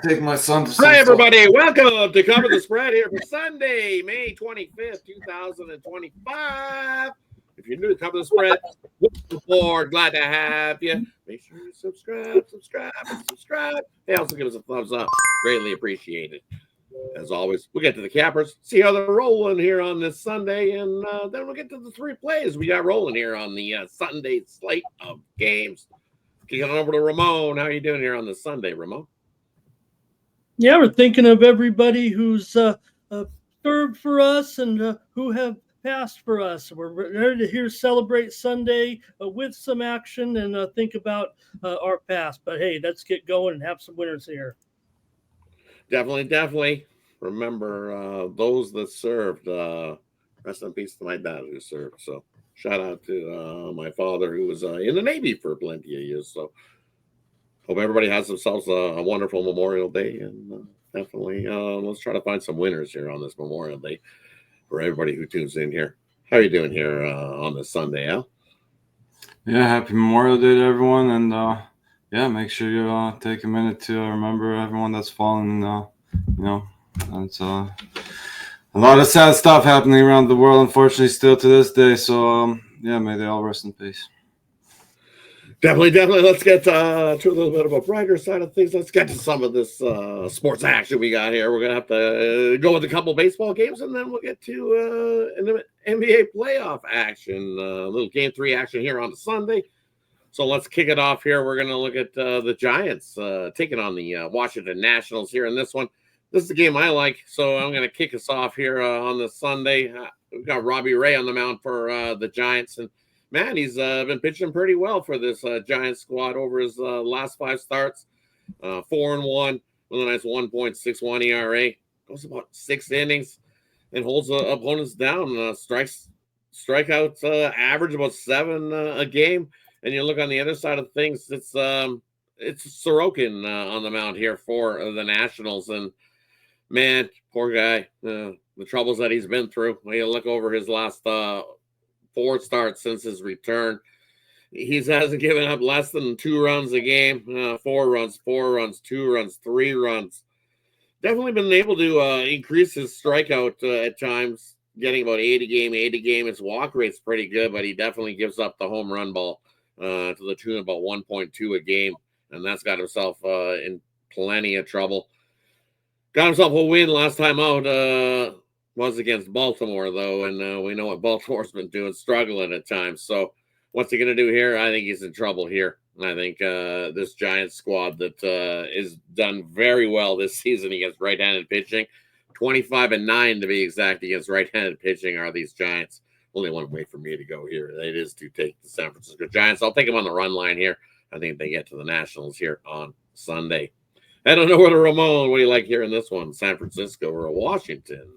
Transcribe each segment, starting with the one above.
Take my son to Hi, everybody. Welcome to Cover the Spread here for Sunday, May 25th, 2025. If you're new to Cover the Spread, welcome aboard. Glad to have you. Make sure you subscribe. Hey, also give us a thumbs up. Greatly appreciated. As always, we'll get to the cappers, see how they're rolling here on this Sunday, and then we'll get to the three plays we got rolling here on the Sunday slate of games. Kicking over to Ramon. How are you doing here on this Sunday, Ramon? Yeah, we're thinking of everybody who's served for us and who have passed for us. We're ready to here celebrate Sunday with some action and think about our past. But hey, let's get going and have some winners here. Definitely. Remember those that served. Rest in peace to my dad who served. So shout out to my father who was in the Navy for plenty of years. So hope everybody has themselves a wonderful Memorial Day, and definitely let's try to find some winners here on this Memorial Day for everybody who tunes in here. How are you doing here on this Sunday, Al? Yeah, happy Memorial Day to everyone, and make sure you take a minute to remember everyone that's fallen. It's a lot of sad stuff happening around the world, unfortunately, still to this day. So may they all rest in peace. Definitely. Let's get to a little bit of a brighter side of things. Let's get to some of this sports action we got here. We're going to have to go with a couple baseball games, and then we'll get to an NBA playoff action, little game 3 action here on the Sunday. So let's kick it off here. We're going to look at the Giants taking on the Washington Nationals here in this one. This is the game I like, so I'm going to kick us off here on the Sunday. We've got Robbie Ray on the mound for the Giants, and man, he's been pitching pretty well for this Giants squad over his last 5 starts. 4-1 with a nice 1.61 ERA. Goes about 6 innings and holds opponents down. Strikeouts average about 7 a game. And you look on the other side of things, it's Sorokin on the mound here for the Nationals. And man, poor guy, the troubles that he's been through. When you look over his last 4 starts since his return, he hasn't given up less than 2 runs a game. 4 runs, 2 runs, 3 runs. Definitely been able to increase his strikeout at times, getting about 8 a game. His walk rate's pretty good, but he definitely gives up the home run ball to the tune of about 1.2 a game, and that's got himself in plenty of trouble. Got himself a win last time out. Was against Baltimore, though, and we know what Baltimore's been doing, struggling at times. So what's he going to do here? I think he's in trouble here. I think this Giants squad that is done very well this season against right-handed pitching, 25-9 to be exact against right-handed pitching are these Giants. Only one way for me to go here. It is to take the San Francisco Giants. I'll take them on the run line here. I think they get to the Nationals here on Sunday. I don't know whether Ramon, what do you like here in this one? San Francisco or Washington?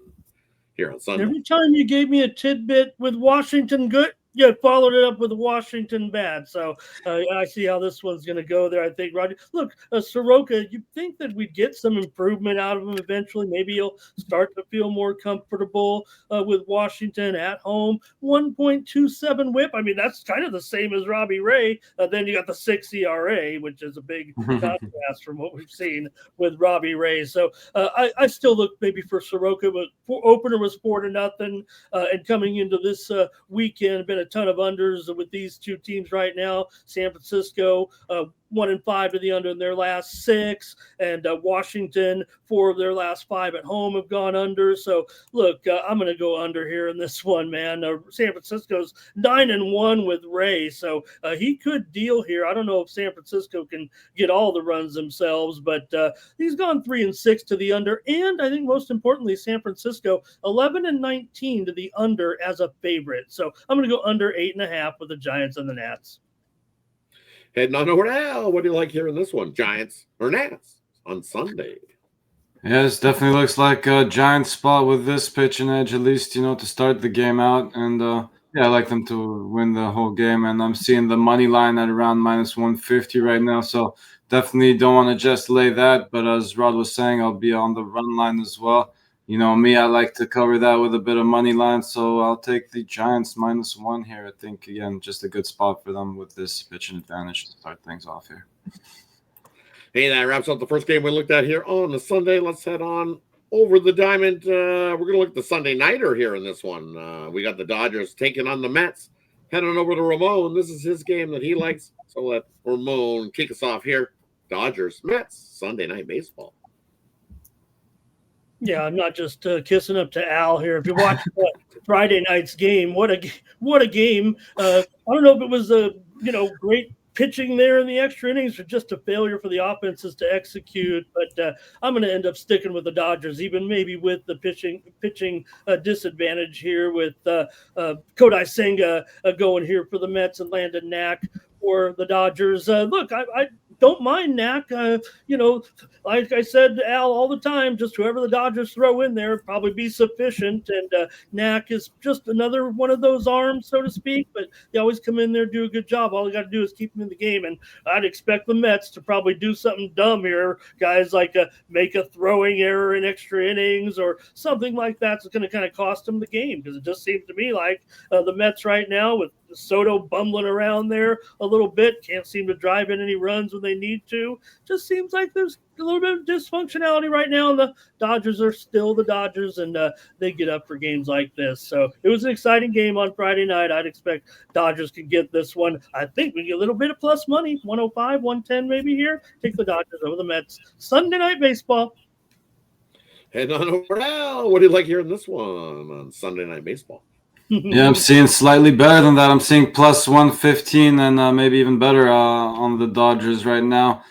Here on Sunday. Every time you gave me a tidbit with Washington good, you followed it up with Washington bad. So I see how this one's going to go there. I think, Roger, look, Soroka, you'd think that we'd get some improvement out of him eventually. Maybe he'll start to feel more comfortable with Washington at home. 1.27 whip. I mean, that's kind of the same as Robbie Ray. Then you got the 6 ERA, which is a big contrast from what we've seen with Robbie Ray. So I still look maybe for Soroka, but opener was 4-0, and coming into this weekend, been a ton of unders with these two teams right now. San Francisco 1-5 to the under in their last 6, and Washington 4 of their last 5 at home have gone under. So look, I'm going to go under here in this one, man. San Francisco's 9-1 with Ray, so he could deal here. I don't know if San Francisco can get all the runs themselves, but he's gone 3-6 to the under, and I think most importantly, San Francisco 11-19 to the under as a favorite. So I'm going to go under 8.5 with the Giants and the Nats. Heading on over to Al. What do you like here in this one? Giants or Nats on Sunday? Yeah, this definitely looks like a Giants spot with this pitching edge, at least, to start the game out. And I like them to win the whole game. And I'm seeing the money line at around -150 right now. So definitely don't want to just lay that. But as Rodd was saying, I'll be on the run line as well. You know me, I like to cover that with a bit of money line, so I'll take the Giants -1 here. I think, again, just a good spot for them with this pitching advantage to start things off here. Hey, that wraps up the first game we looked at here on the Sunday. Let's head on over the diamond. We're going to look at the Sunday nighter here in this one. We got the Dodgers taking on the Mets. Heading over to Ramon. This is his game that he likes. So let Ramon kick us off here. Dodgers, Mets, Sunday Night Baseball. Yeah, I'm not just kissing up to Al here. If you watch Friday night's game, what a game! I don't know if it was a great pitching there in the extra innings or just a failure for the offenses to execute. But I'm going to end up sticking with the Dodgers, even maybe with the pitching disadvantage here with Kodai Senga going here for the Mets and Landon Knack for the Dodgers. Look, I don't mind Knack. Like I said to Al all the time, just whoever the Dodgers throw in there probably be sufficient. And Knack is just another one of those arms, so to speak. But they always come in there, do a good job. All they got to do is keep him in the game. And I'd expect the Mets to probably do something dumb here. Guys like make a throwing error in extra innings or something like that's going to kind of cost them the game, because it just seems to me like the Mets right now with Soto bumbling around there a little bit, can't seem to drive in any runs when they need to. Just seems like there's a little bit of dysfunctionality right now, and the Dodgers are still the Dodgers, and they get up for games like this. So it was an exciting game on Friday night. I'd expect Dodgers could get this one. I think we get a little bit of plus money, 105, 110 maybe here. Take the Dodgers over the Mets. Sunday Night Baseball. Head on over now. What do you like here in this one on Sunday Night Baseball? Yeah, I'm seeing slightly better than that. I'm seeing plus 115 and maybe even better on the Dodgers right now.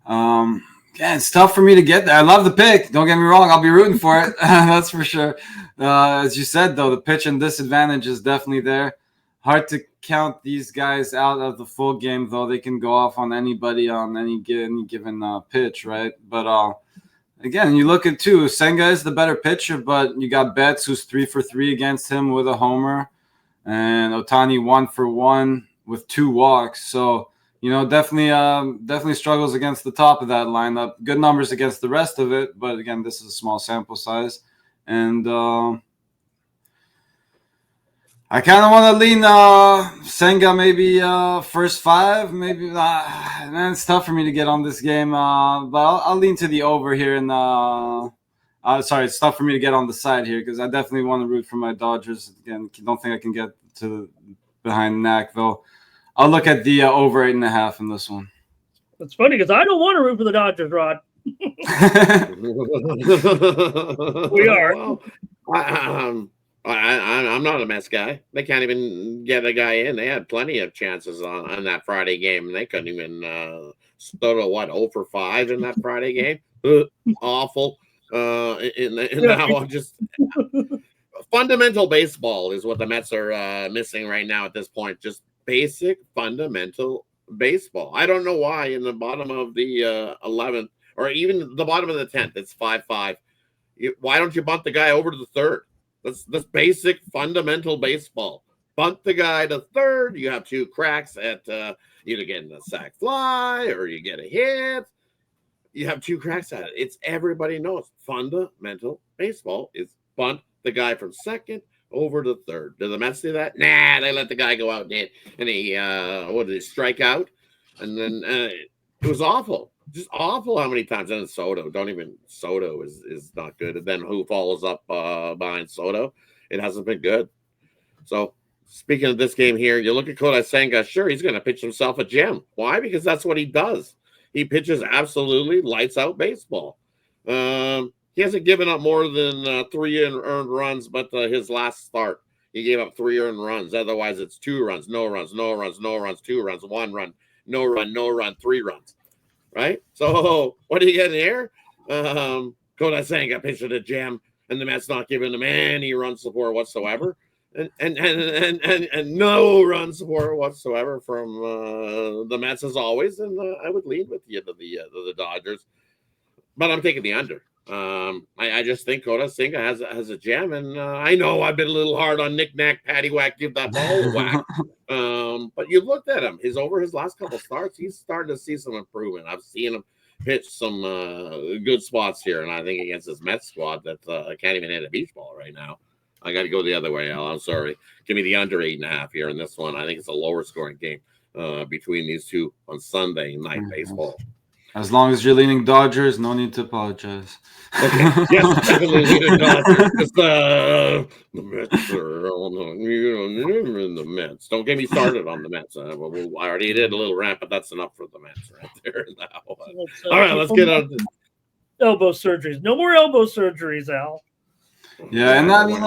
Yeah, it's tough for me to get there. I love the pick. Don't get me wrong. I'll be rooting for it. That's for sure. As you said, though, the pitch and disadvantage is definitely there. Hard to count these guys out of the full game, though. They can go off on anybody on any given pitch, right? But again, you look at too. Senga is the better pitcher, but you got Betts, who's 3 for 3 against him with a homer, and Ohtani 1 for 1 with 2 walks. So definitely struggles against the top of that lineup. Good numbers against the rest of it, but again, this is a small sample size, and I kind of want to lean Senga maybe first 5, maybe. Man, it's tough for me to get on this game, but I'll lean to the over here. And it's tough for me to get on the side here because I definitely want to root for my Dodgers. Again, don't think I can get to behind Knack, though. I'll look at the over 8.5 in this one. It's funny because I don't want to root for the Dodgers, Rod. We are. Well, I'm not a Mets guy. They can't even get a guy in. They had plenty of chances on that Friday game, and they couldn't even Soto 0 for 5 in that Friday game. Awful. Now just fundamental baseball is what the Mets are missing right now at this point. Just basic fundamental baseball. I don't know why in the bottom of the 11th or even the bottom of the 10th, it's 5-5. Why don't you bunt the guy over to the third? That's basic fundamental baseball. Bunt the guy to third. You have 2 cracks at either getting a sac fly or you get a hit. You have 2 cracks at it. It's everybody knows fundamental baseball is bunt the guy from second over to third. Do the Mets do that? Nah, they let the guy go out and hit, and he strike out, and then it was awful. Just awful how many times. And Soto is not good. And then who follows up behind Soto? It hasn't been good. So speaking of this game here, you look at Kodai Senga. Sure, he's going to pitch himself a gem. Why? Because that's what he does. He pitches absolutely lights out baseball. He hasn't given up more than 3 earned runs, but his last start, he gave up 3 earned runs. Otherwise, it's 2 runs, no runs, no runs, no runs, 2 runs, 1 run, no run, no run, 3 runs. Right? So what are you getting here? Kodai Senga pitched a gem, and the Mets not giving him any run support whatsoever. And no run support whatsoever from the Mets as always. And I would lean with you to the Dodgers. But I'm taking the under. I just think Kodai Senga has a gem, and I know I've been a little hard on Knick-Knack, Paddywhack, give that ball a whack. But you looked at him. Over his last couple starts, he's starting to see some improvement. I've seen him pitch some good spots here, and I think against this Mets squad that can't even hit a beach ball right now. I got to go the other way, Al. I'm sorry. Give me the under 8.5 here in this one. I think it's a lower scoring game between these two on Sunday night baseball. As long as you're leaning Dodgers, no need to apologize. Okay, yes, definitely leaning Dodgers because the Mets are on the Mets. Don't get me started on the Mets. I already did a little rant, but that's enough for the Mets right there. Now. All right, let's get on. Elbow surgeries. No more elbow surgeries, Al. Yeah, and I mean,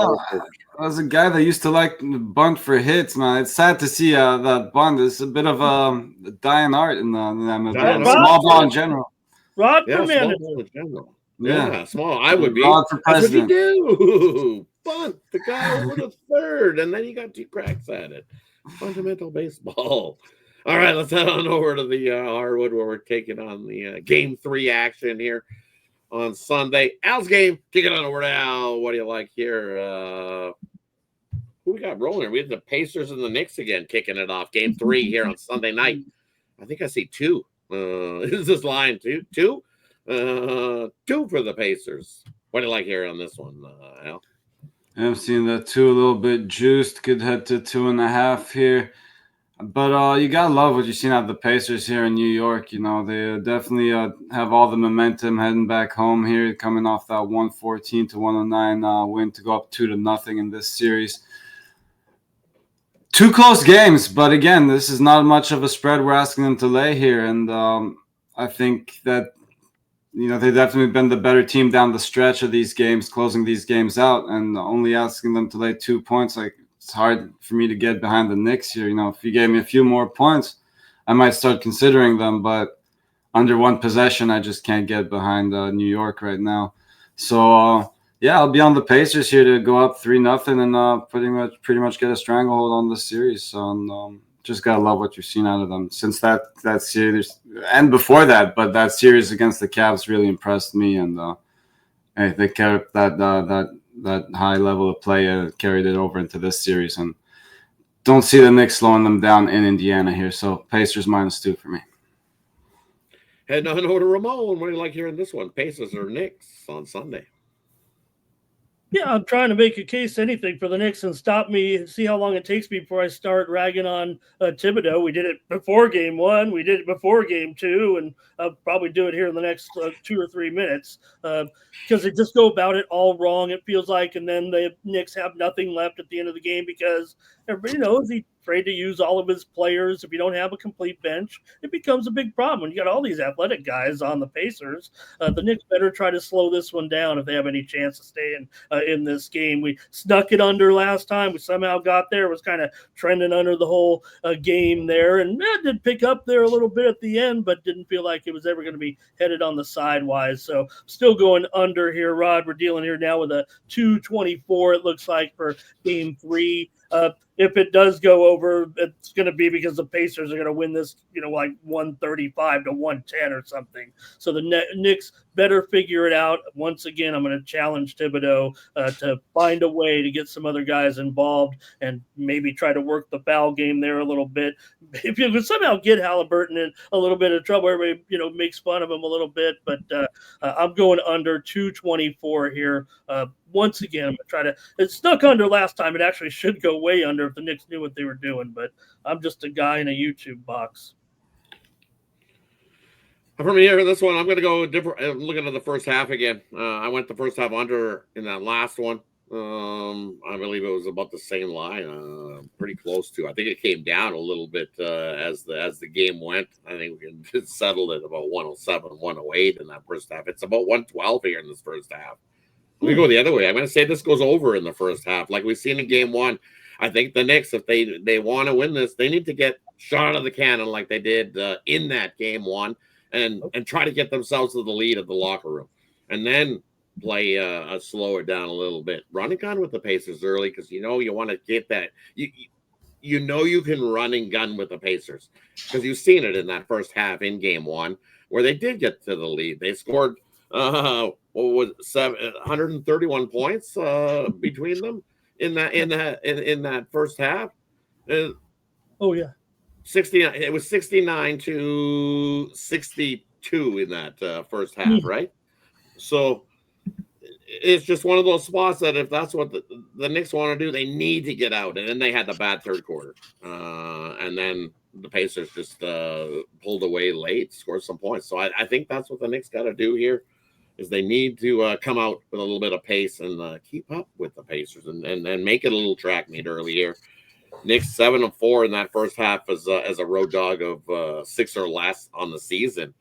as a guy that used to like bunt for hits, man, it's sad to see that bunt is a bit of a dying art in the MLB, and small ball in general. Rod yeah, for small manager. ball in general. Yeah, Yeah, small. I would be. Rod for That's what you president. do. Bunt the guy over to third, and then you got 2 cracks at it. Fundamental baseball. All right, let's head on over to the hardwood where we're taking on the game 3 action here on Sunday. Al's game. Kick it on over to Al. What do you like here? Who we got rolling? We have the Pacers and the Knicks again kicking it off. Game 3 here on Sunday night. I think I see 2. Is this line 2? 2? 2 for the Pacers. What do you like here on this one, Al? I'm seeing that 2 a little bit juiced. Could head to 2.5 here. But you gotta love what you've seen out of the Pacers here in New York. You know, they definitely have all the momentum heading back home here, coming off that 114 to 109 win to go up 2-0 in this series. 2 close games, but again, this is not much of a spread we're asking them to lay here, and I think that they've definitely been the better team down the stretch of these games, closing these games out, and only asking them to lay 2 points. Like, it's hard for me to get behind the Knicks here. If you gave me a few more points, I might start considering them, but under 1 possession, I just can't get behind New York right now. So yeah, I'll be on the Pacers here to go up 3-0 and pretty much get a stranglehold on the series. So just gotta love what you've seen out of them since that series and before that. But that series against the Cavs really impressed me, and they kept that high level of play, carried it over into this series, and don't see the Knicks slowing them down in Indiana here. So Pacers -2 for me. Heading on over to Ramon. What do you like here in this one? Pacers or Knicks on Sunday? Yeah, I'm trying to make a case anything for the Knicks and stop me, see how long it takes me before I start ragging on Thibodeau. We did it before game 1. We did it before game 2, and I'll probably do it here in the next 2 or 3 minutes because they just go about it all wrong, it feels like, and then the Knicks have nothing left at the end of the game because everybody knows he's afraid to use all of his players. If you don't have a complete bench, it becomes a big problem. When you got all these athletic guys on the Pacers, the Knicks better try to slow this one down if they have any chance to stay in this game. We snuck it under last time. We somehow got there. It was kind of trending under the whole game there, and did pick up there a little bit at the end, but didn't feel like it was ever going to be headed on the sidewise. So still going under here, Rod. We're dealing here now with a 224, it looks like, for game 3. If it does go over, it's going to be because the Pacers are going to win this, like 135 to 110 or something. So the Knicks better figure it out. Once again, I'm going to challenge Thibodeau to find a way to get some other guys involved and maybe try to work the foul game there a little bit. If you could somehow get Halliburton in a little bit of trouble, everybody, makes fun of him a little bit, but I'm going under 224 here. Once again, I'm going to try to – it snuck under last time. It actually should go way under if the Knicks knew what they were doing, but I'm just a guy in a YouTube box. For me here in this one, I'm going to go different. I'm looking at the first half again. I went the first half under in that last one. I believe it was about the same line, pretty close to. I think it came down a little bit as the game went. I think we can settle it about 107, 108 in that first half. It's about 112 here in this first half. We go the other way. I'm going to say this goes over in the first half, like we've seen in game 1. I think the Knicks, if they want to win this, they need to get shot out of the cannon like they did in that game 1, and try to get themselves to the lead of the locker room, and then play slow it down a little bit. Run and gun with the Pacers early because you want to get that. You can run and gun with the Pacers because you've seen it in that first half in game 1 where they did get to the lead. They scored 131 points between them in that first half. Oh yeah, 69. It was 69 to 62 in that first half, right? So it's just one of those spots that if that's what the Knicks want to do, they need to get out. And then they had the bad third quarter, and then the Pacers just pulled away late, scored some points. So I think that's what the Knicks got to do here, is they need to come out with a little bit of pace and keep up with the Pacers and make it a little track meet early here. Knicks 7-4 in that first half as a road dog of 6 or less on the season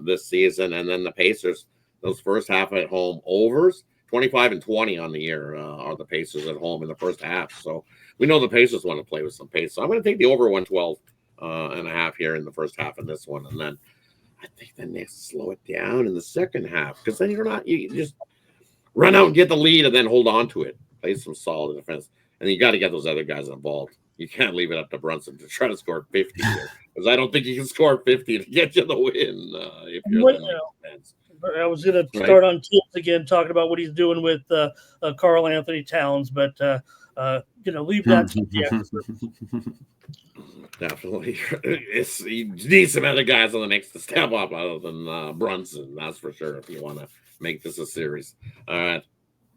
this season, and then the Pacers, those first half at home overs, 25-20 on the year are the Pacers at home in the first half. So we know the Pacers want to play with some pace. So I'm going to take the over 112 and a half here in the first half in this one, and then I think the Knicks slow it down in the second half, because then you just run out and get the lead and then hold on to it, play some solid defense. And you got to get those other guys involved. You can't leave it up to Brunson to try to score 50 here, because I don't think you can score 50 to get you the win if you're the fans. I was going to start on Tibbs again, talking about what he's doing with Karl Anthony Towns, but leave that to the Definitely, you need some other guys on the Knicks to step up other than Brunson. That's for sure. If you want to make this a series, all right.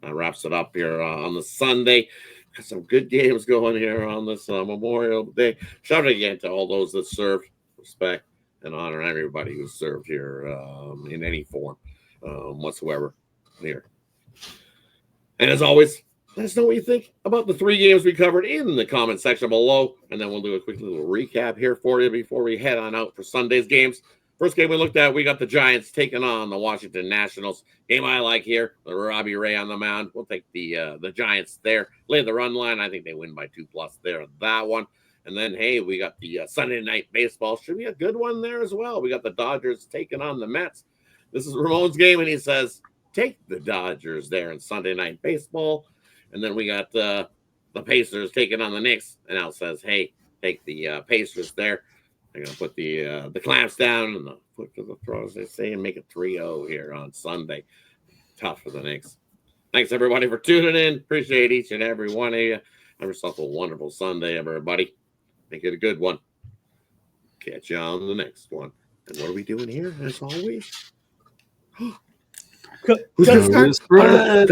That wraps it up here on the Sunday. Got some good games going here on this Memorial Day. Shout out again to all those that served. Respect and honor everybody who served here in any form whatsoever here. And as always, let us know what you think about the 3 games we covered in the comment section below. And then we'll do a quick little recap here for you before we head on out for Sunday's games. First game we looked at, we got the Giants taking on the Washington Nationals. Game I like here, the Robbie Ray on the mound. We'll take the Giants there. Lay the run line. I think they win by 2+ there on that one. And then, hey, we got the Sunday night baseball. Should be a good one there as well. We got the Dodgers taking on the Mets. This is Ramon's game, and he says, take the Dodgers there in Sunday night baseball. And then we got the Pacers taking on the Knicks. And Al says, hey, take the Pacers there. They're going to put the clamps down and the foot to the throat, as they say, and make it 3-0 here on Sunday. Tough for the Knicks. Thanks, everybody, for tuning in. Appreciate each and every one of you. Have yourself a wonderful Sunday, everybody. Make it a good one. Catch you on the next one. And what are we doing here, as always? Who's going to start? Spread.